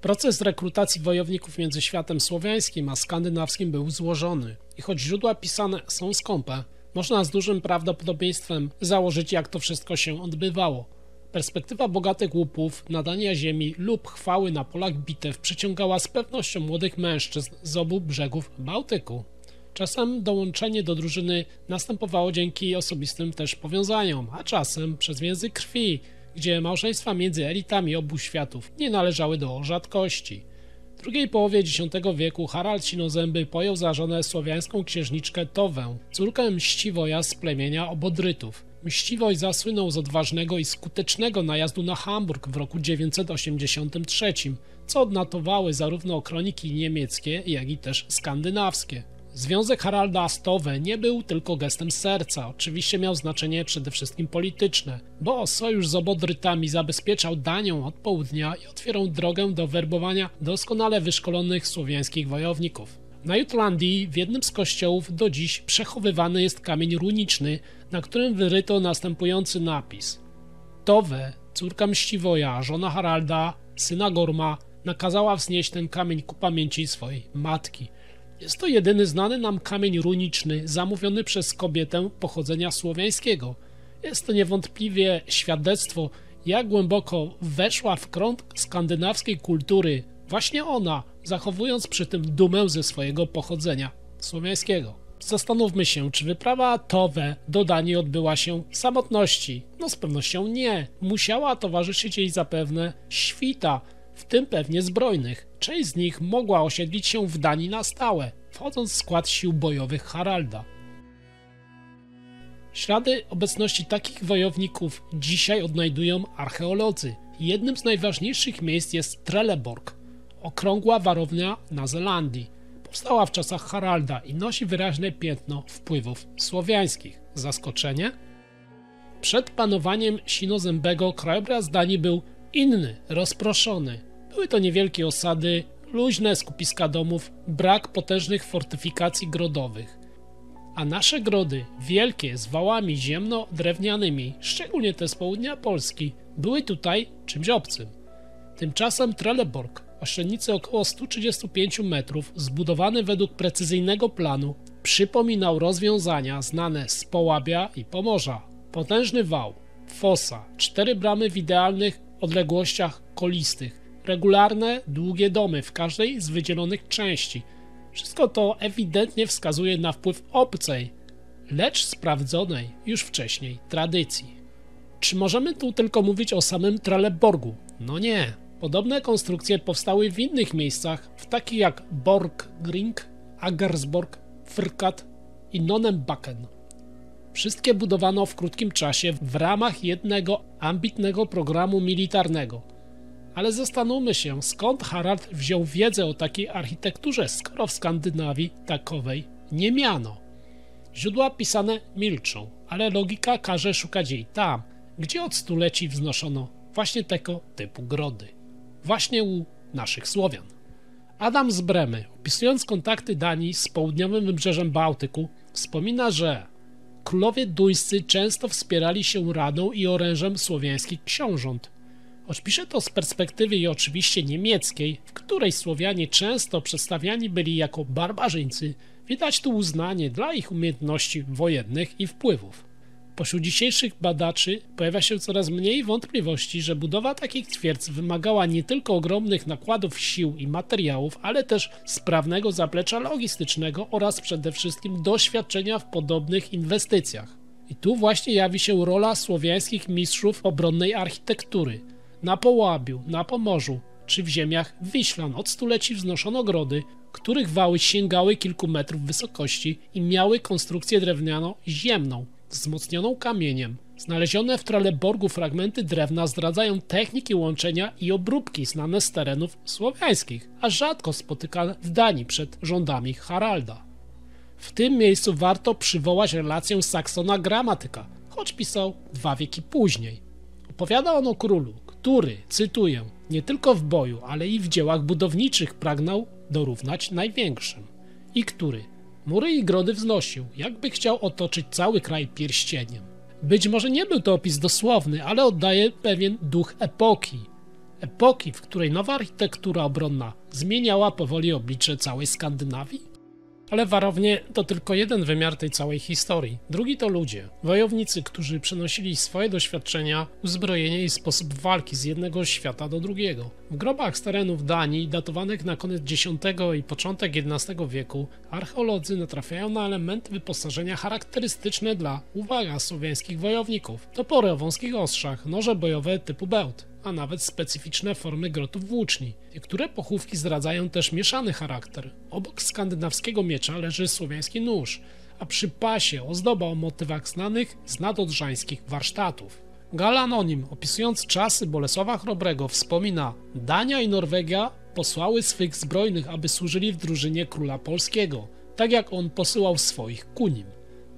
Proces rekrutacji wojowników między światem słowiańskim a skandynawskim był złożony i choć źródła pisane są skąpe, można z dużym prawdopodobieństwem założyć, jak to wszystko się odbywało. Perspektywa bogatych łupów, nadania ziemi lub chwały na polach bitew przyciągała z pewnością młodych mężczyzn z obu brzegów Bałtyku. Czasem dołączenie do drużyny następowało dzięki osobistym też powiązaniom, a czasem przez więzy krwi, gdzie małżeństwa między elitami obu światów nie należały do rzadkości. W drugiej połowie X wieku Harald Sinozęby pojął za żonę słowiańską księżniczkę Towę, córkę Mściwoja z plemienia Obodrytów. Mściwoj zasłynął z odważnego i skutecznego najazdu na Hamburg w roku 983, co odnotowały zarówno kroniki niemieckie, jak i też skandynawskie. Związek Haralda z Towę nie był tylko gestem serca, oczywiście miał znaczenie przede wszystkim polityczne, bo sojusz z Obodrytami zabezpieczał Danią od południa i otwierał drogę do werbowania doskonale wyszkolonych słowiańskich wojowników. Na Jutlandii w jednym z kościołów do dziś przechowywany jest kamień runiczny, na którym wyryto następujący napis. Towę, córka Mściwoja, żona Haralda, syna Gorma, nakazała wznieść ten kamień ku pamięci swojej matki. Jest to jedyny znany nam kamień runiczny zamówiony przez kobietę pochodzenia słowiańskiego. Jest to niewątpliwie świadectwo, jak głęboko weszła w krąg skandynawskiej kultury właśnie ona, zachowując przy tym dumę ze swojego pochodzenia słowiańskiego. Zastanówmy się, czy wyprawa Towę do Danii odbyła się w samotności? No z pewnością nie. Musiała towarzyszyć jej zapewne świta, w tym pewnie zbrojnych. Część z nich mogła osiedlić się w Danii na stałe, wchodząc w skład sił bojowych Haralda. Ślady obecności takich wojowników dzisiaj odnajdują archeolodzy. Jednym z najważniejszych miejsc jest Trelleborg, okrągła warownia na Zelandii. Powstała w czasach Haralda i nosi wyraźne piętno wpływów słowiańskich. Zaskoczenie? Przed panowaniem Sinozębego krajobraz Danii był inny, rozproszony. Były to niewielkie osady, luźne skupiska domów, brak potężnych fortyfikacji grodowych. A nasze grody, wielkie, z wałami ziemno-drewnianymi, szczególnie te z południa Polski, były tutaj czymś obcym. Tymczasem Trelleborg, o średnicy około 135 metrów, zbudowany według precyzyjnego planu, przypominał rozwiązania znane z Połabia i Pomorza. Potężny wał, fosa, 4 bramy w idealnych odległościach kolistych, regularne, długie domy w każdej z wydzielonych części. Wszystko to ewidentnie wskazuje na wpływ obcej, lecz sprawdzonej już wcześniej tradycji. Czy możemy tu tylko mówić o samym Trelleborgu? No nie. Podobne konstrukcje powstały w innych miejscach, w takich jak Borgring, Aggersborg, Frkat i Nonnenbacken. Wszystkie budowano w krótkim czasie w ramach jednego ambitnego programu militarnego. Ale zastanówmy się, skąd Harald wziął wiedzę o takiej architekturze, skoro w Skandynawii takowej nie miano. Źródła pisane milczą, ale logika każe szukać jej tam, gdzie od stuleci wznoszono właśnie tego typu grody. Właśnie u naszych Słowian. Adam z Bremy, opisując kontakty Danii z południowym wybrzeżem Bałtyku, wspomina, że królowie duńscy często wspierali się radą i orężem słowiańskich książąt. Choć pisze to z perspektywy i oczywiście niemieckiej, w której Słowianie często przedstawiani byli jako barbarzyńcy, widać tu uznanie dla ich umiejętności wojennych i wpływów. Pośród dzisiejszych badaczy pojawia się coraz mniej wątpliwości, że budowa takich twierdz wymagała nie tylko ogromnych nakładów sił i materiałów, ale też sprawnego zaplecza logistycznego oraz przede wszystkim doświadczenia w podobnych inwestycjach. I tu właśnie jawi się rola słowiańskich mistrzów obronnej architektury. Na Połabiu, na Pomorzu czy w ziemiach Wiślan od stuleci wznoszono grody, których wały sięgały kilku metrów wysokości i miały konstrukcję drewniano-ziemną, wzmocnioną kamieniem. Znalezione w Trelleborgu fragmenty drewna zdradzają techniki łączenia i obróbki znane z terenów słowiańskich, a rzadko spotykane w Danii przed rządami Haralda. W tym miejscu warto przywołać relację Saksona Gramatyka, choć pisał 2 wieki później. Opowiada on o królu, który, cytuję, nie tylko w boju, ale i w dziełach budowniczych pragnął dorównać największym i który mury i grody wznosił, jakby chciał otoczyć cały kraj pierścieniem. Być może nie był to opis dosłowny, ale oddaje pewien duch epoki. Epoki, w której nowa architektura obronna zmieniała powoli oblicze całej Skandynawii? Ale warownie to tylko jeden wymiar tej całej historii. Drugi to ludzie. Wojownicy, którzy przenosili swoje doświadczenia, uzbrojenie i sposób walki z jednego świata do drugiego. W grobach z terenów Danii, datowanych na koniec X i początek XI wieku, archeolodzy natrafiają na elementy wyposażenia charakterystyczne dla, uwaga, słowiańskich wojowników. Topory o wąskich ostrzach, noże bojowe typu bełt, a nawet specyficzne formy grotów włóczni. Niektóre pochówki zdradzają też mieszany charakter. Obok skandynawskiego miecza leży słowiański nóż, a przy pasie ozdoba o motywach znanych z nadodrzańskich warsztatów. Gal Anonim, opisując czasy Bolesława Chrobrego, wspomina: Dania i Norwegia posłały swych zbrojnych, aby służyli w drużynie króla polskiego, tak jak on posyłał swoich ku nim.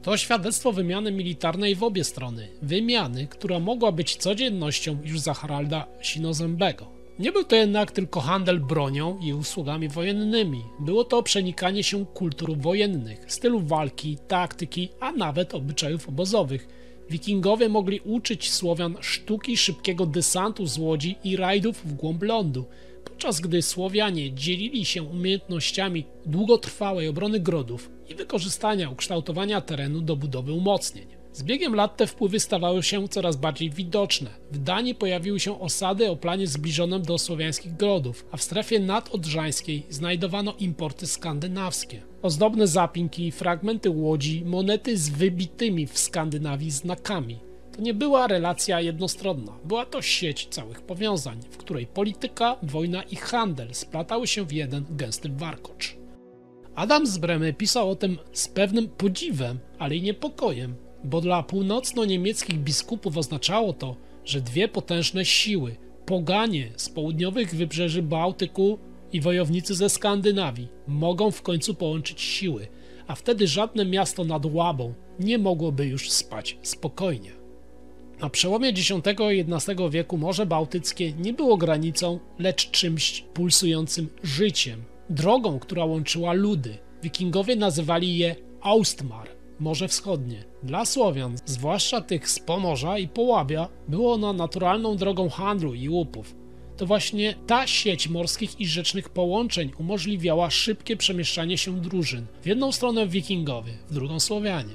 To świadectwo wymiany militarnej w obie strony, wymiany, która mogła być codziennością już za Haralda Sinozębego. Nie był to jednak tylko handel bronią i usługami wojennymi, było to przenikanie się kultur wojennych, stylu walki, taktyki, a nawet obyczajów obozowych. Wikingowie mogli uczyć Słowian sztuki szybkiego desantu z łodzi i rajdów w głąb lądu, podczas gdy Słowianie dzielili się umiejętnościami długotrwałej obrony grodów i wykorzystania ukształtowania terenu do budowy umocnień. Z biegiem lat te wpływy stawały się coraz bardziej widoczne. W Danii pojawiły się osady o planie zbliżonym do słowiańskich grodów, a w strefie nadodrzańskiej znajdowano importy skandynawskie. Ozdobne zapinki, fragmenty łodzi, monety z wybitymi w Skandynawii znakami. To nie była relacja jednostronna, była to sieć całych powiązań, w której polityka, wojna i handel splatały się w jeden gęsty warkocz. Adam z Bremy pisał o tym z pewnym podziwem, ale i niepokojem, bo dla północno-niemieckich biskupów oznaczało to, że dwie potężne siły, poganie z południowych wybrzeży Bałtyku i wojownicy ze Skandynawii, mogą w końcu połączyć siły, a wtedy żadne miasto nad Łabą nie mogłoby już spać spokojnie. Na przełomie X i XI wieku Morze Bałtyckie nie było granicą, lecz czymś pulsującym życiem, drogą, która łączyła ludy. Wikingowie nazywali je Austmar, Morze Wschodnie. Dla Słowian, zwłaszcza tych z Pomorza i Połabia, było ono naturalną drogą handlu i łupów. To właśnie ta sieć morskich i rzecznych połączeń umożliwiała szybkie przemieszczanie się drużyn. W jedną stronę Wikingowie, w drugą Słowianie.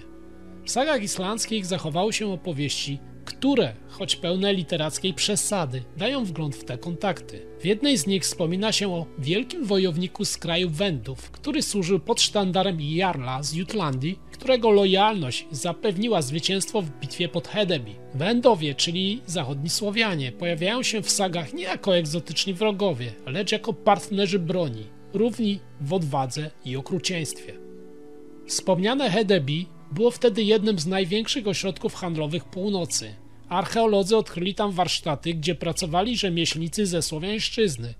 W sagach islandzkich zachowały się opowieści, które, choć pełne literackiej przesady, dają wgląd w te kontakty. W jednej z nich wspomina się o wielkim wojowniku z kraju Wendów, który służył pod sztandarem Jarla z Jutlandii, którego lojalność zapewniła zwycięstwo w bitwie pod Hedeby. Wendowie, czyli zachodni Słowianie, pojawiają się w sagach nie jako egzotyczni wrogowie, lecz jako partnerzy broni, równi w odwadze i okrucieństwie. Wspomniane Hedeby było wtedy jednym z największych ośrodków handlowych północy. Archeolodzy odkryli tam warsztaty, gdzie pracowali rzemieślnicy ze Słowiańszczyzny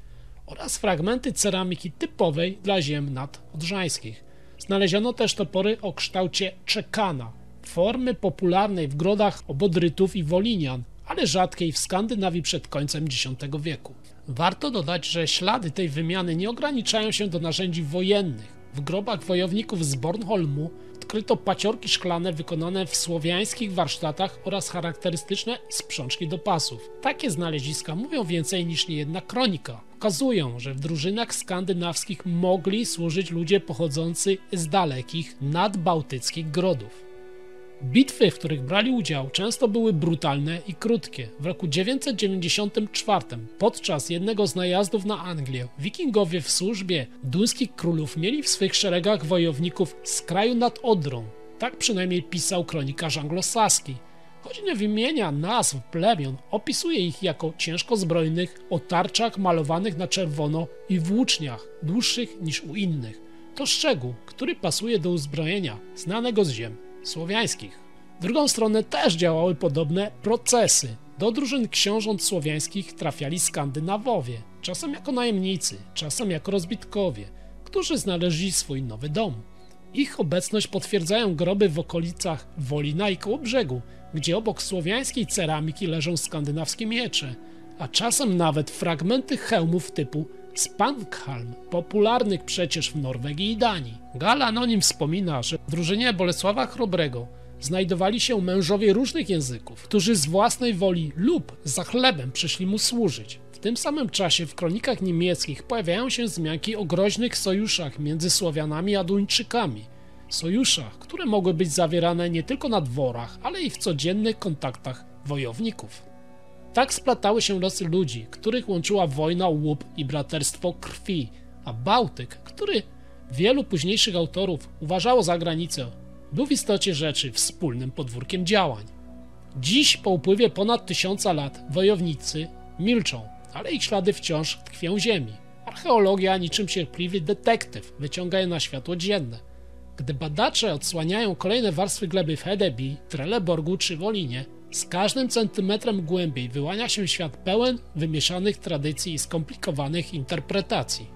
oraz fragmenty ceramiki typowej dla ziem nadodrzańskich. Znaleziono też topory o kształcie czekana, formy popularnej w grodach obodrytów i wolinian, ale rzadkiej w Skandynawii przed końcem X wieku. Warto dodać, że ślady tej wymiany nie ograniczają się do narzędzi wojennych. W grobach wojowników z Bornholmu odkryto paciorki szklane wykonane w słowiańskich warsztatach oraz charakterystyczne sprzączki do pasów. Takie znaleziska mówią więcej niż niejedna kronika. Pokazują, że w drużynach skandynawskich mogli służyć ludzie pochodzący z dalekich nadbałtyckich grodów. Bitwy, w których brali udział, często były brutalne i krótkie. W roku 994, podczas jednego z najazdów na Anglię, Wikingowie w służbie duńskich królów mieli w swych szeregach wojowników z kraju nad Odrą. Tak przynajmniej pisał kronikarz anglosaski. Choć nie wymienia nazw plemion, opisuje ich jako ciężko zbrojnych, o tarczach malowanych na czerwono i włóczniach, dłuższych niż u innych. To szczegół, który pasuje do uzbrojenia znanego z ziem słowiańskich. W drugą stronę też działały podobne procesy. Do drużyn książąt słowiańskich trafiali Skandynawowie, czasem jako najemnicy, czasem jako rozbitkowie, którzy znaleźli swój nowy dom. Ich obecność potwierdzają groby w okolicach Wolina i Kołobrzegu, gdzie obok słowiańskiej ceramiki leżą skandynawskie miecze, a czasem nawet fragmenty hełmów typu Spankhalm, popularnych przecież w Norwegii i Danii. Gal Anonim wspomina, że w drużynie Bolesława Chrobrego znajdowali się mężowie różnych języków, którzy z własnej woli lub za chlebem przyszli mu służyć. W tym samym czasie w kronikach niemieckich pojawiają się wzmianki o groźnych sojuszach między Słowianami a Duńczykami. Sojuszach, które mogły być zawierane nie tylko na dworach, ale i w codziennych kontaktach wojowników. Tak splatały się losy ludzi, których łączyła wojna o łup i braterstwo krwi, a Bałtyk, który wielu późniejszych autorów uważało za granicę, był w istocie rzeczy wspólnym podwórkiem działań. Dziś, po upływie ponad 1000 lat, wojownicy milczą, ale ich ślady wciąż tkwią w ziemi. Archeologia, niczym cierpliwy detektyw, wyciąga je na światło dzienne. Gdy badacze odsłaniają kolejne warstwy gleby w Hedeby, Trelleborgu czy Wolinie, z każdym centymetrem głębiej wyłania się świat pełen wymieszanych tradycji i skomplikowanych interpretacji.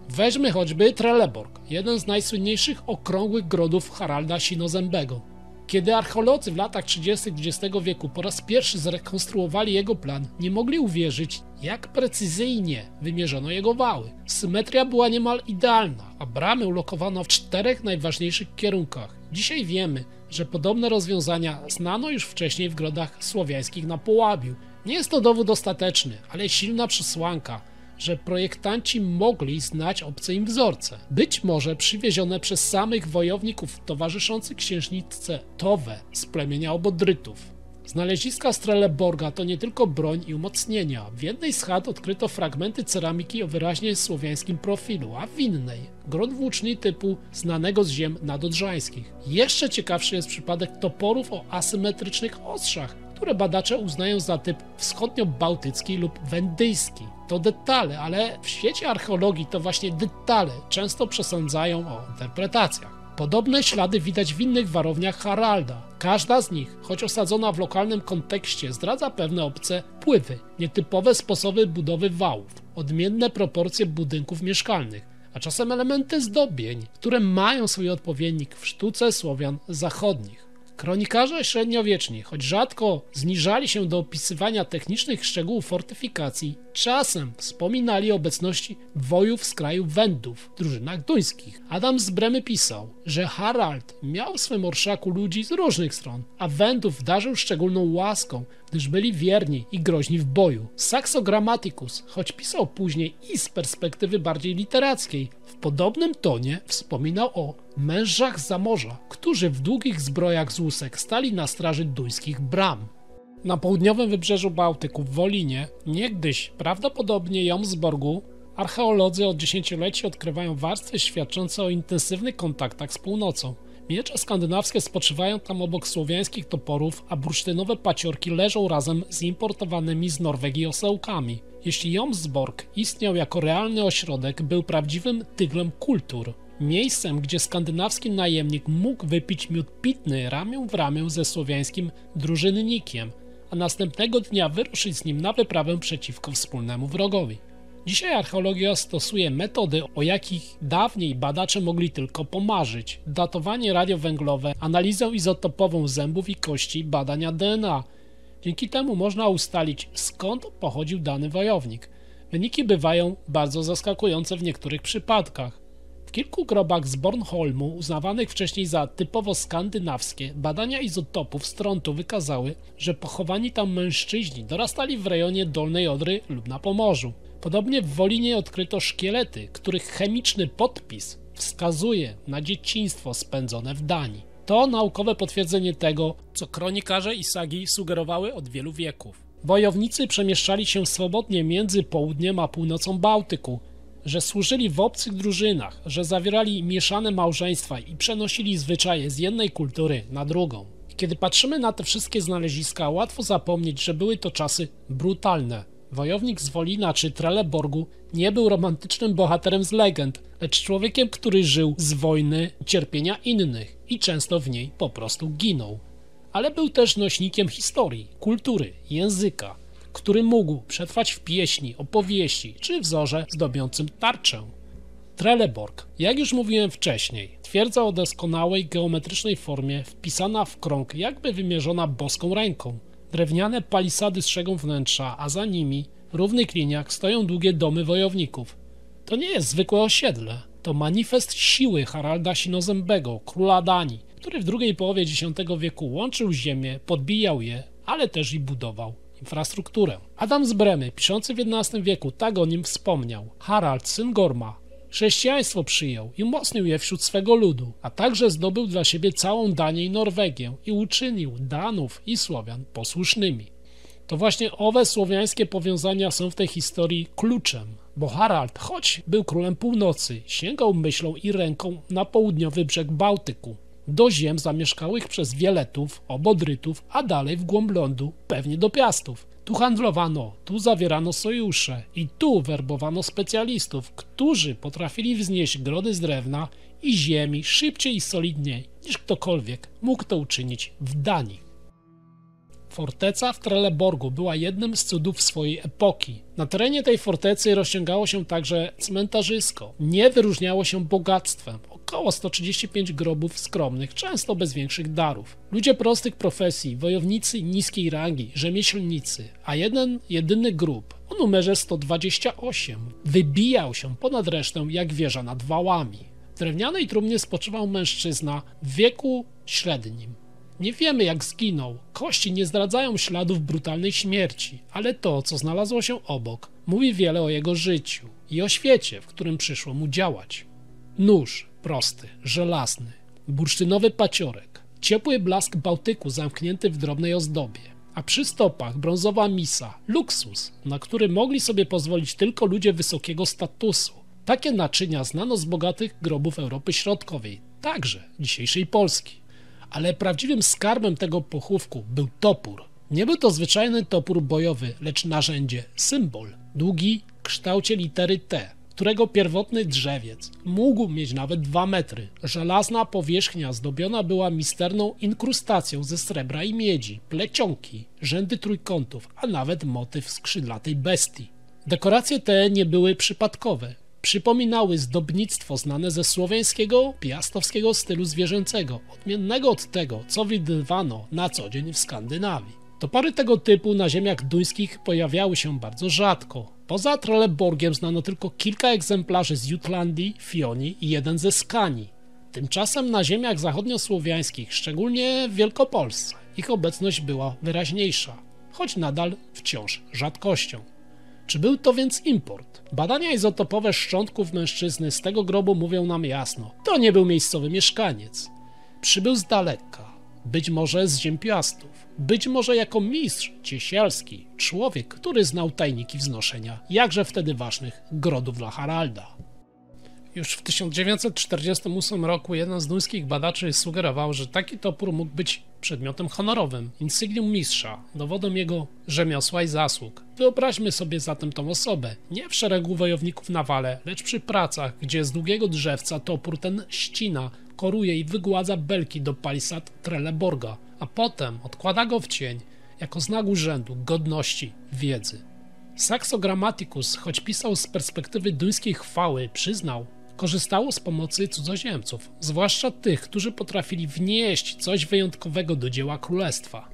Weźmy choćby Trelleborg, jeden z najsłynniejszych okrągłych grodów Haralda Sinozembego. Kiedy archeolodzy w latach 30. XX wieku po raz pierwszy zrekonstruowali jego plan, nie mogli uwierzyć, jak precyzyjnie wymierzono jego wały. Symetria była niemal idealna, a bramy ulokowano w 4 najważniejszych kierunkach. Dzisiaj wiemy, że podobne rozwiązania znano już wcześniej w grodach słowiańskich na Połabiu. Nie jest to dowód ostateczny, ale silna przesłanka, że projektanci mogli znać obce im wzorce. Być może przywiezione przez samych wojowników towarzyszących księżniczce Towe z plemienia Obodrytów. Znaleziska z Trelleborga to nie tylko broń i umocnienia. W jednej z chat odkryto fragmenty ceramiki o wyraźnie słowiańskim profilu, a w innej grot włóczni typu znanego z ziem nadodrzańskich. Jeszcze ciekawszy jest przypadek toporów o asymetrycznych ostrzach, które badacze uznają za typ wschodnio-bałtycki lub wendyjski. To detale, ale w świecie archeologii to właśnie detale często przesądzają o interpretacjach. Podobne ślady widać w innych warowniach Haralda. Każda z nich, choć osadzona w lokalnym kontekście, zdradza pewne obce wpływy, nietypowe sposoby budowy wałów, odmienne proporcje budynków mieszkalnych, a czasem elementy zdobień, które mają swój odpowiednik w sztuce Słowian zachodnich. Kronikarze średniowieczni, choć rzadko zniżali się do opisywania technicznych szczegółów fortyfikacji, czasem wspominali o obecności wojów z kraju Wendów w drużynach duńskich. Adam z Bremy pisał, że Harald miał w swym orszaku ludzi z różnych stron, a Wendów darzył szczególną łaską, gdyż byli wierni i groźni w boju. Saxo Grammaticus, choć pisał później i z perspektywy bardziej literackiej, w podobnym tonie wspominał o mężach z morza, którzy w długich zbrojach z łusek stali na straży duńskich bram. Na południowym wybrzeżu Bałtyku w Wolinie, niegdyś prawdopodobnie Jomsborgu, archeolodzy od dziesięcioleci odkrywają warstwy świadczące o intensywnych kontaktach z północą. Miecze skandynawskie spoczywają tam obok słowiańskich toporów, a bursztynowe paciorki leżą razem z importowanymi z Norwegii osełkami. Jeśli Jomsborg istniał jako realny ośrodek, był prawdziwym tyglem kultur. Miejscem, gdzie skandynawski najemnik mógł wypić miód pitny ramię w ramię ze słowiańskim drużynnikiem, a następnego dnia wyruszyć z nim na wyprawę przeciwko wspólnemu wrogowi. Dzisiaj archeologia stosuje metody, o jakich dawniej badacze mogli tylko pomarzyć. Datowanie radiowęglowe, analizę izotopową zębów i kości, badania DNA. Dzięki temu można ustalić, skąd pochodził dany wojownik. Wyniki bywają bardzo zaskakujące w niektórych przypadkach. W kilku grobach z Bornholmu, uznawanych wcześniej za typowo skandynawskie, badania izotopów strontu wykazały, że pochowani tam mężczyźni dorastali w rejonie Dolnej Odry lub na Pomorzu. Podobnie w Wolinie odkryto szkielety, których chemiczny podpis wskazuje na dzieciństwo spędzone w Danii. To naukowe potwierdzenie tego, co kronikarze i sagi sugerowały od wielu wieków. Wojownicy przemieszczali się swobodnie między południem a północą Bałtyku, że służyli w obcych drużynach, że zawierali mieszane małżeństwa i przenosili zwyczaje z jednej kultury na drugą. Kiedy patrzymy na te wszystkie znaleziska, łatwo zapomnieć, że były to czasy brutalne. Wojownik z Wolina czy Trelleborgu nie był romantycznym bohaterem z legend, lecz człowiekiem, który żył z wojny i cierpienia innych i często w niej po prostu ginął. Ale był też nośnikiem historii, kultury, języka, który mógł przetrwać w pieśni, opowieści czy wzorze zdobiącym tarczę. Trelleborg, jak już mówiłem wcześniej, twierdza o doskonałej geometrycznej formie, wpisana w krąg, jakby wymierzona boską ręką. Drewniane palisady strzegą wnętrza, a za nimi, w równych liniach, stoją długie domy wojowników. To nie jest zwykłe osiedle, to manifest siły Haralda Sinozembego, króla Danii, który w drugiej połowie X wieku łączył ziemię, podbijał je, ale też i budował infrastrukturę. Adam z Bremy, piszący w XI wieku, tak o nim wspomniał. Harald, syn Gorma, chrześcijaństwo przyjął i umocnił je wśród swego ludu, a także zdobył dla siebie całą Danię i Norwegię i uczynił Danów i Słowian posłusznymi. To właśnie owe słowiańskie powiązania są w tej historii kluczem, bo Harald, choć był królem północy, sięgał myślą i ręką na południowy brzeg Bałtyku, do ziem zamieszkałych przez Wieletów, Obodrytów, a dalej w głąb lądu, pewnie do Piastów. Tu handlowano, tu zawierano sojusze i tu werbowano specjalistów, którzy potrafili wznieść grody z drewna i ziemi szybciej i solidniej niż ktokolwiek mógł to uczynić w Danii. Forteca w Trelleborgu była jednym z cudów swojej epoki. Na terenie tej fortecy rozciągało się także cmentarzysko. Nie wyróżniało się bogactwem. Około 135 grobów skromnych, często bez większych darów. Ludzie prostych profesji, wojownicy niskiej rangi, rzemieślnicy, a jeden jedyny grób o numerze 128 wybijał się ponad resztę jak wieża nad wałami. W drewnianej trumnie spoczywał mężczyzna w wieku średnim. Nie wiemy, jak zginął. Kości nie zdradzają śladów brutalnej śmierci, ale to, co znalazło się obok, mówi wiele o jego życiu i o świecie, w którym przyszło mu działać. Nóż prosty, żelazny, bursztynowy paciorek, ciepły blask Bałtyku zamknięty w drobnej ozdobie, a przy stopach brązowa misa, luksus, na który mogli sobie pozwolić tylko ludzie wysokiego statusu. Takie naczynia znano z bogatych grobów Europy Środkowej, także dzisiejszej Polski. Ale prawdziwym skarbem tego pochówku był topór. Nie był to zwyczajny topór bojowy, lecz narzędzie, symbol, długi w kształcie litery T, którego pierwotny drzewiec mógł mieć nawet 2 metry. Żelazna powierzchnia zdobiona była misterną inkrustacją ze srebra i miedzi, plecionki, rzędy trójkątów, a nawet motyw skrzydlatej bestii. Dekoracje te nie były przypadkowe. Przypominały zdobnictwo znane ze słowiańskiego, piastowskiego stylu zwierzęcego, odmiennego od tego, co widywano na co dzień w Skandynawii. Topory tego typu na ziemiach duńskich pojawiały się bardzo rzadko. Poza Trelleborgiem znano tylko kilka egzemplarzy z Jutlandii, Fionii i jeden ze Skanii. Tymczasem na ziemiach zachodniosłowiańskich, szczególnie w Wielkopolsce, ich obecność była wyraźniejsza, choć nadal wciąż rzadkością. Czy był to więc import? Badania izotopowe szczątków mężczyzny z tego grobu mówią nam jasno. To nie był miejscowy mieszkaniec. Przybył z daleka, być może z ziem Piastów, być może jako mistrz ciesielski, człowiek, który znał tajniki wznoszenia jakże wtedy ważnych grodów dla Haralda. Już w 1948 roku jeden z duńskich badaczy sugerował, że taki topór mógł być przedmiotem honorowym, insygnium mistrza, dowodem jego rzemiosła i zasług. Wyobraźmy sobie zatem tą osobę, nie w szeregu wojowników na wale, lecz przy pracach, gdzie z długiego drzewca topór ten ścina, koruje i wygładza belki do palisad Trelleborga, a potem odkłada go w cień, jako znak urzędu, godności, wiedzy. Saxo Grammaticus, choć pisał z perspektywy duńskiej chwały, przyznał, korzystało z pomocy cudzoziemców, zwłaszcza tych, którzy potrafili wnieść coś wyjątkowego do dzieła królestwa.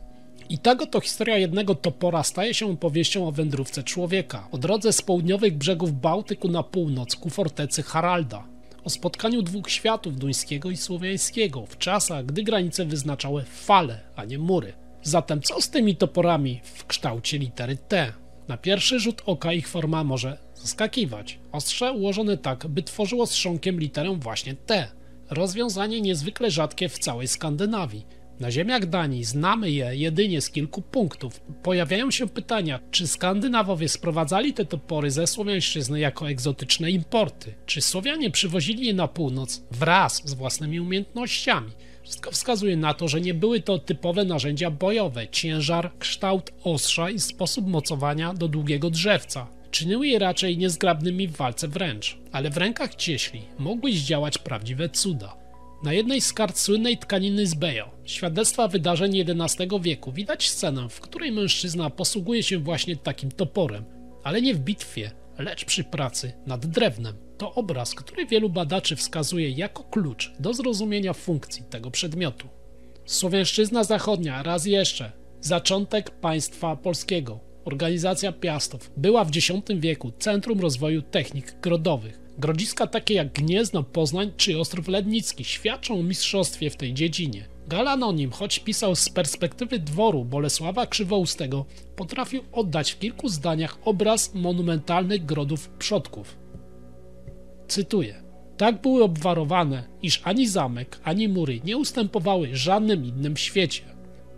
I tak oto historia jednego topora staje się opowieścią o wędrówce człowieka, o drodze z południowych brzegów Bałtyku na północ ku fortecy Haralda, o spotkaniu dwóch światów, duńskiego i słowiańskiego, w czasach, gdy granice wyznaczały fale, a nie mury. Zatem co z tymi toporami w kształcie litery T? Na pierwszy rzut oka ich forma może zaskakiwać. Ostrze ułożone tak, by tworzyło strząkiem literę właśnie T. Rozwiązanie niezwykle rzadkie w całej Skandynawii. Na ziemiach Danii znamy je jedynie z kilku punktów. Pojawiają się pytania, czy Skandynawowie sprowadzali te topory ze Słowiańszczyzny jako egzotyczne importy? Czy Słowianie przywozili je na północ wraz z własnymi umiejętnościami? Wszystko wskazuje na to, że nie były to typowe narzędzia bojowe. Ciężar, kształt ostrza i sposób mocowania do długiego drzewca czyniły je raczej niezgrabnymi w walce wręcz, ale w rękach cieśli mogły zdziałać prawdziwe cuda. Na jednej z kart słynnej tkaniny z Bejo, świadectwa wydarzeń XI wieku, widać scenę, w której mężczyzna posługuje się właśnie takim toporem, ale nie w bitwie, lecz przy pracy nad drewnem. To obraz, który wielu badaczy wskazuje jako klucz do zrozumienia funkcji tego przedmiotu. Słowiańszczyzna zachodnia, raz jeszcze, zaczątek państwa polskiego. Organizacja Piastów była w X wieku centrum rozwoju technik grodowych. Grodziska takie jak Gniezno, Poznań czy Ostrów Lednicki świadczą o mistrzostwie w tej dziedzinie. Galanonim, choć pisał z perspektywy dworu Bolesława Krzywoustego, potrafił oddać w kilku zdaniach obraz monumentalnych grodów przodków. Cytuję: tak były obwarowane, iż ani zamek, ani mury nie ustępowały żadnym innym w świecie.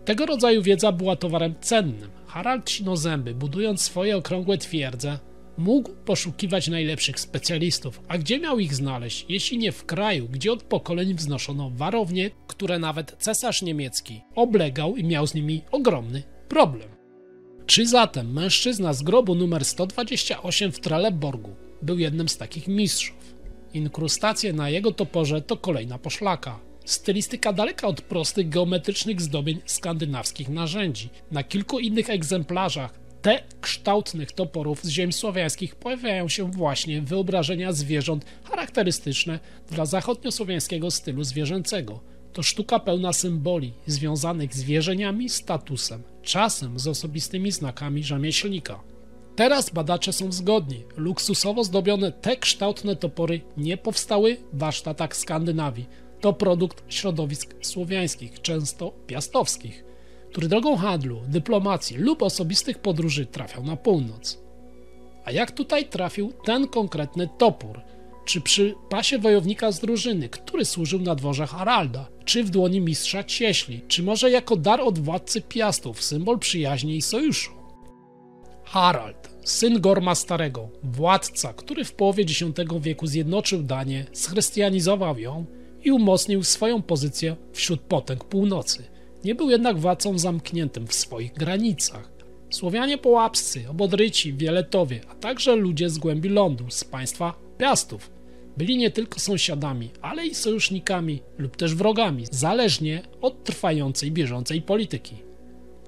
Tego rodzaju wiedza była towarem cennym. Harald Sinozęby, budując swoje okrągłe twierdze, mógł poszukiwać najlepszych specjalistów, a gdzie miał ich znaleźć, jeśli nie w kraju, gdzie od pokoleń wznoszono warownie, które nawet cesarz niemiecki oblegał i miał z nimi ogromny problem. Czy zatem mężczyzna z grobu numer 128 w Trelleborgu był jednym z takich mistrzów? Inkrustacje na jego toporze to kolejna poszlaka. Stylistyka daleka od prostych geometrycznych zdobień skandynawskich narzędzi. Na kilku innych egzemplarzach te kształtnych toporów z ziem słowiańskich pojawiają się właśnie wyobrażenia zwierząt charakterystyczne dla zachodniosłowiańskiego stylu zwierzęcego. To sztuka pełna symboli związanych z wierzeniami, statusem, czasem z osobistymi znakami rzemieślnika. Teraz badacze są zgodni. Luksusowo zdobione te kształtne topory nie powstały w warsztatach Skandynawii. To produkt środowisk słowiańskich, często piastowskich, który drogą handlu, dyplomacji lub osobistych podróży trafiał na północ. A jak tutaj trafił ten konkretny topór? Czy przy pasie wojownika z drużyny, który służył na dworze Haralda? Czy w dłoni mistrza cieśli? Czy może jako dar od władcy Piastów, symbol przyjaźni i sojuszu? Harald, syn Gorma Starego, władca, który w połowie X wieku zjednoczył Danię, schrystianizował ją i umocnił swoją pozycję wśród potęg północy. Nie był jednak władcą zamkniętym w swoich granicach. Słowianie połapscy, Obodryci, Wieletowie, a także ludzie z głębi lądu, z państwa Piastów, byli nie tylko sąsiadami, ale i sojusznikami lub też wrogami, zależnie od trwającej bieżącej polityki.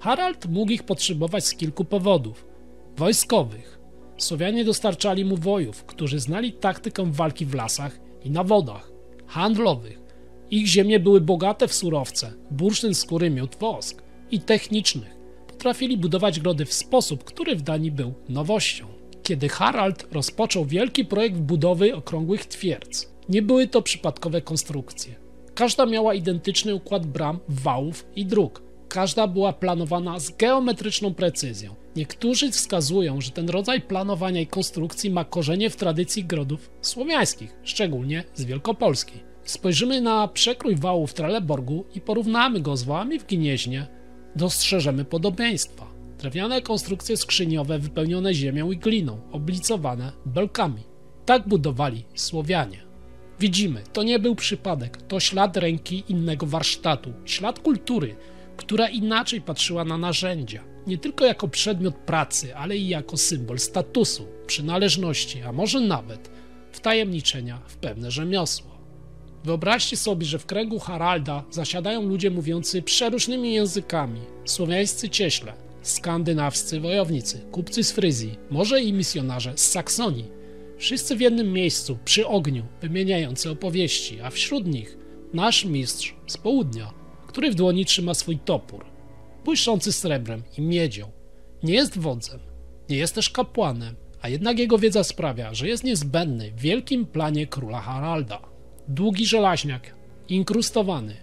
Harald mógł ich potrzebować z kilku powodów. Wojskowych. Słowianie dostarczali mu wojów, którzy znali taktykę walki w lasach i na wodach. Handlowych. Ich ziemie były bogate w surowce, bursztyn, skóry, miód, wosk. I technicznych. Potrafili budować grody w sposób, który w Danii był nowością. Kiedy Harald rozpoczął wielki projekt budowy okrągłych twierdz, nie były to przypadkowe konstrukcje. Każda miała identyczny układ bram, wałów i dróg. Każda była planowana z geometryczną precyzją. Niektórzy wskazują, że ten rodzaj planowania i konstrukcji ma korzenie w tradycji grodów słowiańskich, szczególnie z Wielkopolski. Spojrzymy na przekrój wału w Trelleborgu i porównamy go z wałami w Gnieźnie, dostrzeżemy podobieństwa. Drewniane konstrukcje skrzyniowe wypełnione ziemią i gliną, oblicowane belkami. Tak budowali Słowianie. Widzimy, to nie był przypadek, to ślad ręki innego warsztatu, ślad kultury, która inaczej patrzyła na narzędzia, nie tylko jako przedmiot pracy, ale i jako symbol statusu, przynależności, a może nawet wtajemniczenia w pewne rzemiosło. Wyobraźcie sobie, że w kręgu Haralda zasiadają ludzie mówiący przeróżnymi językami, słowiańscy cieśle, skandynawscy wojownicy, kupcy z Fryzji, może i misjonarze z Saksonii. Wszyscy w jednym miejscu, przy ogniu, wymieniający opowieści, a wśród nich nasz mistrz z południa, który w dłoni trzyma swój topór, błyszczący srebrem i miedzią. Nie jest wodzem, nie jest też kapłanem, a jednak jego wiedza sprawia, że jest niezbędny w wielkim planie króla Haralda. Długi żelaźniak, inkrustowany,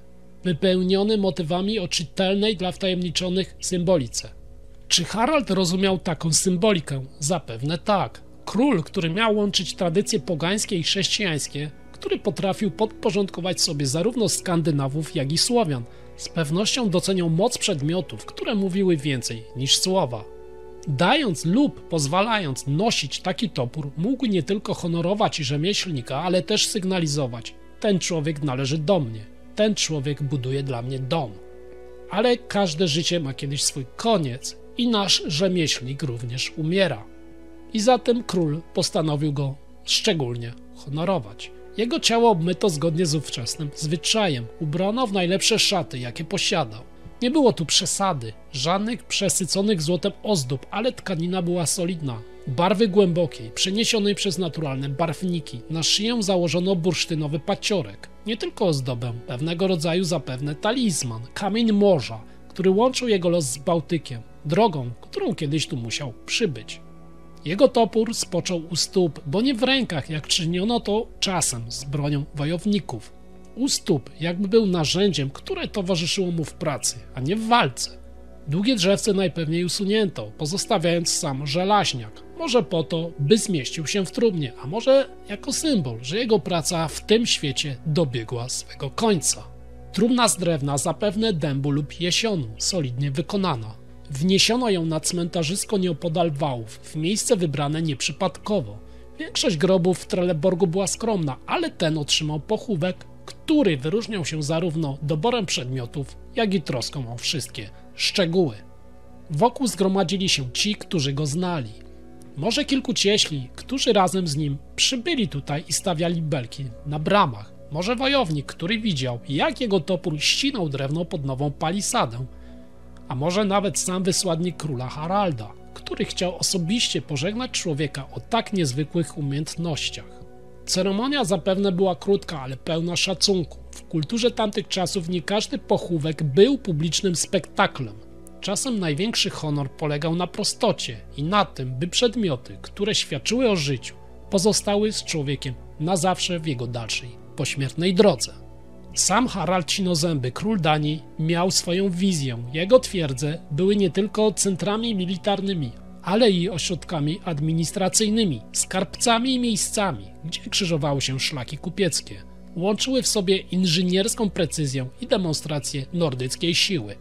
wypełniony motywami o czytelnej dla wtajemniczonych symbolice. Czy Harald rozumiał taką symbolikę? Zapewne tak. Król, który miał łączyć tradycje pogańskie i chrześcijańskie, który potrafił podporządkować sobie zarówno Skandynawów, jak i Słowian, z pewnością doceniał moc przedmiotów, które mówiły więcej niż słowa. Dając lub pozwalając nosić taki topór, mógł nie tylko honorować rzemieślnika, ale też sygnalizować: ten człowiek należy do mnie, ten człowiek buduje dla mnie dom. Ale każde życie ma kiedyś swój koniec i nasz rzemieślnik również umiera. I zatem król postanowił go szczególnie honorować. Jego ciało obmyto zgodnie z ówczesnym zwyczajem, ubrano w najlepsze szaty, jakie posiadał. Nie było tu przesady, żadnych przesyconych złotem ozdób, ale tkanina była solidna, barwy głębokiej, przeniesionej przez naturalne barwniki. Na szyję założono bursztynowy paciorek, nie tylko ozdobę, pewnego rodzaju zapewne talizman, kamień morza, który łączył jego los z Bałtykiem, drogą, którą kiedyś tu musiał przybyć. Jego topór spoczął u stóp, bo nie w rękach, jak czyniono to czasem z bronią wojowników. u stóp, jakby był narzędziem, które towarzyszyło mu w pracy, a nie w walce. Długie drzewce najpewniej usunięto, pozostawiając sam żelaźniak. Może po to, by zmieścił się w trumnie, a może jako symbol, że jego praca w tym świecie dobiegła swego końca. Trumna z drewna, zapewne dębu lub jesionu, solidnie wykonana. Wniesiono ją na cmentarzysko nieopodal wałów, w miejsce wybrane nieprzypadkowo. Większość grobów w Trelleborgu była skromna, ale ten otrzymał pochówek, który wyróżniał się zarówno doborem przedmiotów, jak i troską o wszystkie szczegóły. Wokół zgromadzili się ci, którzy go znali. Może kilku cieśli, którzy razem z nim przybyli tutaj i stawiali belki na bramach. Może wojownik, który widział, jak jego topór ścinał drewno pod nową palisadę. A może nawet sam wysłannik króla Haralda, który chciał osobiście pożegnać człowieka o tak niezwykłych umiejętnościach. Ceremonia zapewne była krótka, ale pełna szacunku. W kulturze tamtych czasów nie każdy pochówek był publicznym spektaklem. Czasem największy honor polegał na prostocie i na tym, by przedmioty, które świadczyły o życiu, pozostały z człowiekiem na zawsze w jego dalszej, pośmiertnej drodze. Sam Harald Cinozęby, król Danii, miał swoją wizję. Jego twierdze były nie tylko centrami militarnymi, ale i ośrodkami administracyjnymi, skarbcami i miejscami, gdzie krzyżowały się szlaki kupieckie. Łączyły w sobie inżynierską precyzję i demonstrację nordyckiej siły.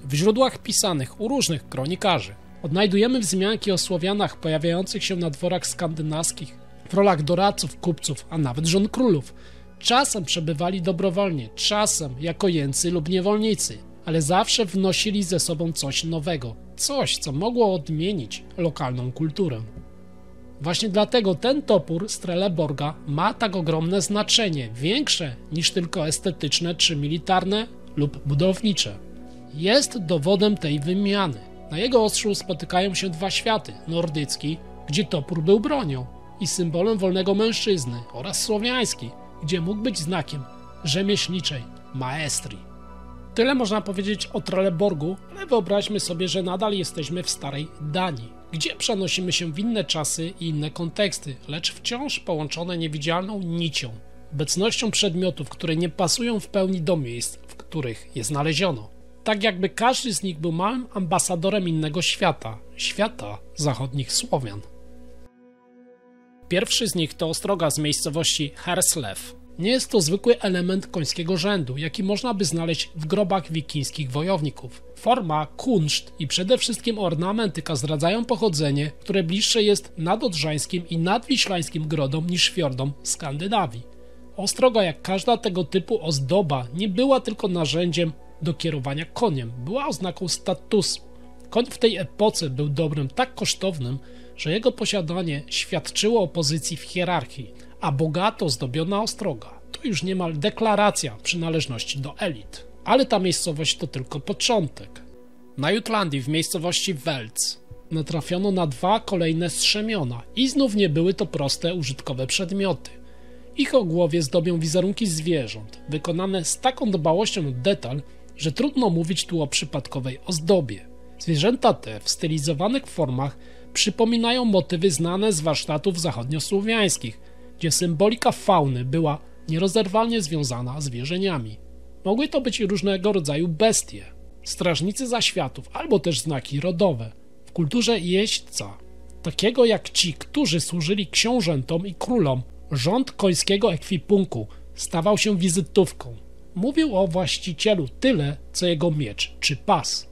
W źródłach pisanych u różnych kronikarzy odnajdujemy wzmianki o Słowianach pojawiających się na dworach skandynawskich, w rolach doradców, kupców, a nawet żon królów. Czasem przebywali dobrowolnie, czasem jako jeńcy lub niewolnicy, ale zawsze wnosili ze sobą coś nowego, coś, co mogło odmienić lokalną kulturę. Właśnie dlatego ten topór z Trelleborga ma tak ogromne znaczenie, większe niż tylko estetyczne czy militarne lub budownicze. Jest dowodem tej wymiany. Na jego ostrzu spotykają się dwa światy, nordycki, gdzie topór był bronią i symbolem wolnego mężczyzny, oraz słowiański, gdzie mógł być znakiem rzemieślniczej maestrii. Tyle można powiedzieć o Trelleborgu, ale wyobraźmy sobie, że nadal jesteśmy w starej Danii, gdzie przenosimy się w inne czasy i inne konteksty, lecz wciąż połączone niewidzialną nicią, obecnością przedmiotów, które nie pasują w pełni do miejsc, w których je znaleziono. Tak jakby każdy z nich był małym ambasadorem innego świata, świata zachodnich Słowian. Pierwszy z nich to ostroga z miejscowości Herslev. Nie jest to zwykły element końskiego rzędu, jaki można by znaleźć w grobach wikińskich wojowników. Forma, kunszt i przede wszystkim ornamentyka zdradzają pochodzenie, które bliższe jest nadodrzańskim i nadwiślańskim grodom niż fiordom Skandynawii. Ostroga, jak każda tego typu ozdoba, nie była tylko narzędziem do kierowania koniem, była oznaką statusu. Koń w tej epoce był dobrem tak kosztownym, że jego posiadanie świadczyło o pozycji w hierarchii, a bogato zdobiona ostroga to już niemal deklaracja przynależności do elit. Ale ta miejscowość to tylko początek. Na Jutlandii w miejscowości Welc natrafiono na dwa kolejne strzemiona i znów nie były to proste, użytkowe przedmioty. Ich ogłowie zdobią wizerunki zwierząt, wykonane z taką dbałością o detal, że trudno mówić tu o przypadkowej ozdobie. Zwierzęta te w stylizowanych formach przypominają motywy znane z warsztatów zachodniosłowiańskich, gdzie symbolika fauny była nierozerwalnie związana z wierzeniami. Mogły to być różnego rodzaju bestie, strażnicy zaświatów albo też znaki rodowe. W kulturze jeźdźca, takiego jak ci, którzy służyli książętom i królom, rząd końskiego ekwipunku stawał się wizytówką. Mówił o właścicielu tyle, co jego miecz czy pas.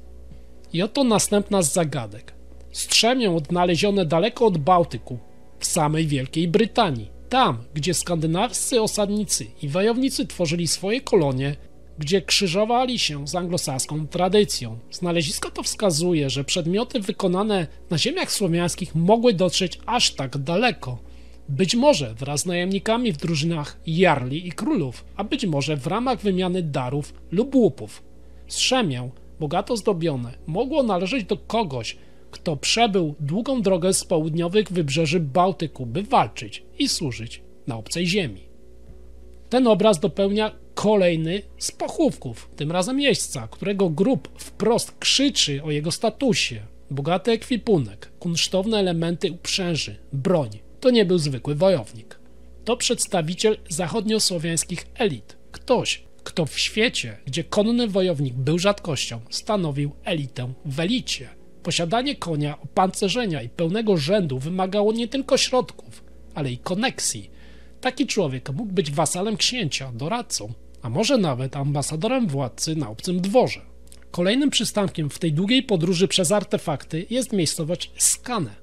I oto następna z zagadek. Strzemię odnalezione daleko od Bałtyku, w samej Wielkiej Brytanii. Tam, gdzie skandynawscy osadnicy i wojownicy tworzyli swoje kolonie, gdzie krzyżowali się z anglosaską tradycją. Znalezisko to wskazuje, że przedmioty wykonane na ziemiach słowiańskich mogły dotrzeć aż tak daleko. Być może wraz z najemnikami w drużynach jarli i królów, a być może w ramach wymiany darów lub łupów. Strzemię, bogato zdobione, mogło należeć do kogoś, kto przebył długą drogę z południowych wybrzeży Bałtyku, by walczyć i służyć na obcej ziemi. Ten obraz dopełnia kolejny z pochówków, tym razem jeźdźca, którego grób wprost krzyczy o jego statusie. Bogaty ekwipunek, kunsztowne elementy uprzęży, broń. To nie był zwykły wojownik. To przedstawiciel zachodniosłowiańskich elit. Kto ktoś, kto w świecie, gdzie konny wojownik był rzadkością, stanowił elitę w elicie. Posiadanie konia, opancerzenia i pełnego rzędu wymagało nie tylko środków, ale i koneksji. Taki człowiek mógł być wasalem księcia, doradcą, a może nawet ambasadorem władcy na obcym dworze. Kolejnym przystankiem w tej długiej podróży przez artefakty jest miejscowość Skane,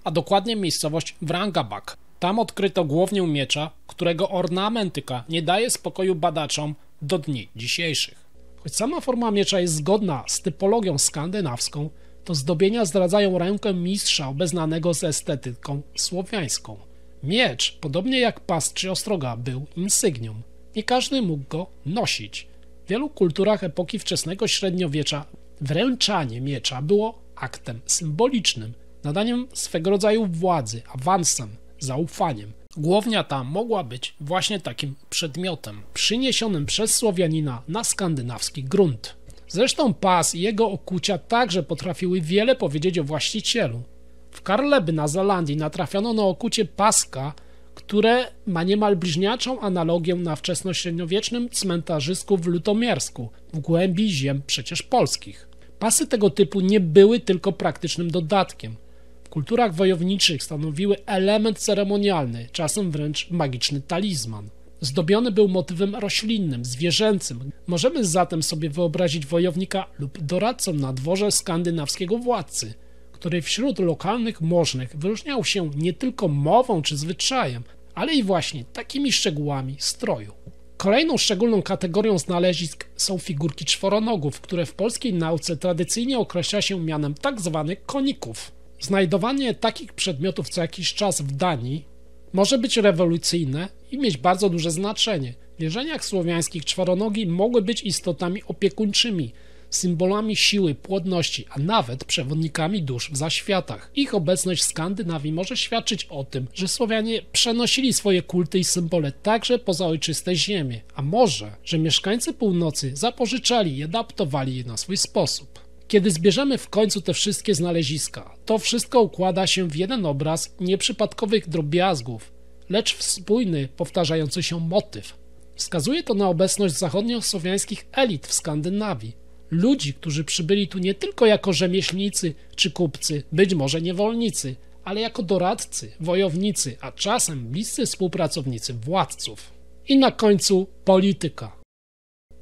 a dokładnie miejscowość Wrangabak. Tam odkryto głownię miecza, którego ornamentyka nie daje spokoju badaczom do dni dzisiejszych. Choć sama forma miecza jest zgodna z typologią skandynawską, to zdobienia zdradzają rękę mistrza obeznanego z estetyką słowiańską. Miecz, podobnie jak pas czy ostroga, był insygnią. Nie każdy mógł go nosić. W wielu kulturach epoki wczesnego średniowiecza wręczanie miecza było aktem symbolicznym, nadaniem swego rodzaju władzy, awansem, zaufaniem. Głownia ta mogła być właśnie takim przedmiotem, przyniesionym przez Słowianina na skandynawski grunt. Zresztą pas i jego okucia także potrafiły wiele powiedzieć o właścicielu. W Karleby na Zelandii natrafiono na okucie paska, które ma niemal bliźniaczą analogię na wczesnośredniowiecznym cmentarzysku w Lutomiersku, w głębi ziem przecież polskich. Pasy tego typu nie były tylko praktycznym dodatkiem. W kulturach wojowniczych stanowiły element ceremonialny, czasem wręcz magiczny talizman. Zdobiony był motywem roślinnym, zwierzęcym. Możemy zatem sobie wyobrazić wojownika lub doradcę na dworze skandynawskiego władcy, który wśród lokalnych możnych wyróżniał się nie tylko mową czy zwyczajem, ale i właśnie takimi szczegółami stroju. Kolejną szczególną kategorią znalezisk są figurki czworonogów, które w polskiej nauce tradycyjnie określa się mianem tzw. koników. Znajdowanie takich przedmiotów co jakiś czas w Danii może być rewolucyjne i mieć bardzo duże znaczenie. W wierzeniach słowiańskich czworonogi mogły być istotami opiekuńczymi, symbolami siły, płodności, a nawet przewodnikami dusz w zaświatach. Ich obecność w Skandynawii może świadczyć o tym, że Słowianie przenosili swoje kulty i symbole także poza ojczyste ziemie, a może, że mieszkańcy północy zapożyczali i adaptowali je na swój sposób. Kiedy zbierzemy w końcu te wszystkie znaleziska, to wszystko układa się w jeden obraz nieprzypadkowych drobiazgów, lecz w spójny, powtarzający się motyw. Wskazuje to na obecność zachodniosłowiańskich elit w Skandynawii, ludzi, którzy przybyli tu nie tylko jako rzemieślnicy czy kupcy, być może niewolnicy, ale jako doradcy, wojownicy, a czasem bliscy współpracownicy władców. I na końcu polityka.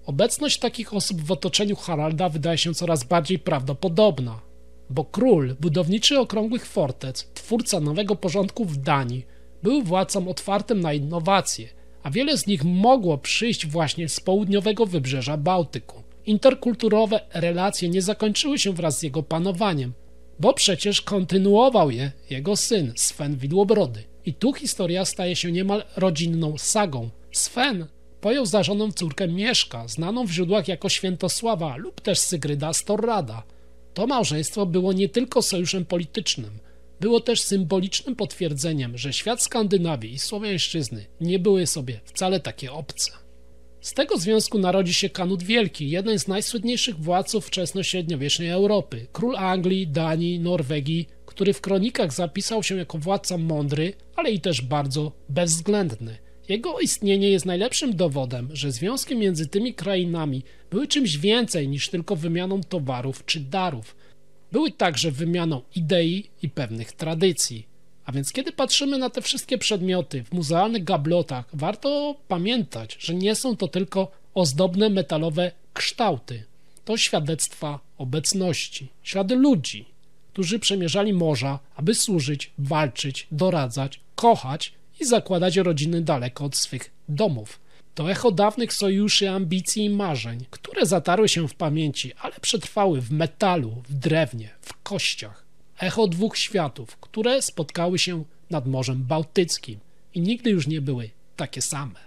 Obecność takich osób w otoczeniu Haralda wydaje się coraz bardziej prawdopodobna, bo król, budowniczy okrągłych fortec, twórca nowego porządku w Danii, był władcą otwartym na innowacje, a wiele z nich mogło przyjść właśnie z południowego wybrzeża Bałtyku. Interkulturowe relacje nie zakończyły się wraz z jego panowaniem, bo przecież kontynuował je jego syn Sven Widłobrody. I tu historia staje się niemal rodzinną sagą. Sven pojął za żonę córkę Mieszka, znaną w źródłach jako Świętosława lub też Sygryda Storrada. To małżeństwo było nie tylko sojuszem politycznym, było też symbolicznym potwierdzeniem, że świat Skandynawii i Słowiańszczyzny nie były sobie wcale takie obce. Z tego związku narodzi się Kanut Wielki, jeden z najsłynniejszych władców wczesnośredniowiecznej Europy, król Anglii, Danii, Norwegii, który w kronikach zapisał się jako władca mądry, ale i też bardzo bezwzględny. Jego istnienie jest najlepszym dowodem, że związki między tymi krainami były czymś więcej niż tylko wymianą towarów czy darów. Były także wymianą idei i pewnych tradycji. A więc kiedy patrzymy na te wszystkie przedmioty w muzealnych gablotach, warto pamiętać, że nie są to tylko ozdobne metalowe kształty. To świadectwa obecności, ślady ludzi, którzy przemierzali morza, aby służyć, walczyć, doradzać, kochać i zakładać rodziny daleko od swych domów. To echo dawnych sojuszy, ambicji i marzeń, które zatarły się w pamięci, ale przetrwały w metalu, w drewnie, w kościach. Echo dwóch światów, które spotkały się nad Morzem Bałtyckim i nigdy już nie były takie same.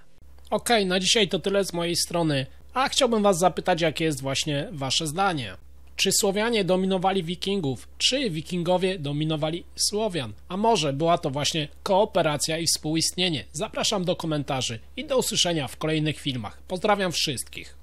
Okej, na dzisiaj to tyle z mojej strony, a chciałbym was zapytać, jakie jest właśnie wasze zdanie. Czy Słowianie dominowali Wikingów, czy Wikingowie dominowali Słowian? A może była to właśnie kooperacja i współistnienie? Zapraszam do komentarzy i do usłyszenia w kolejnych filmach. Pozdrawiam wszystkich.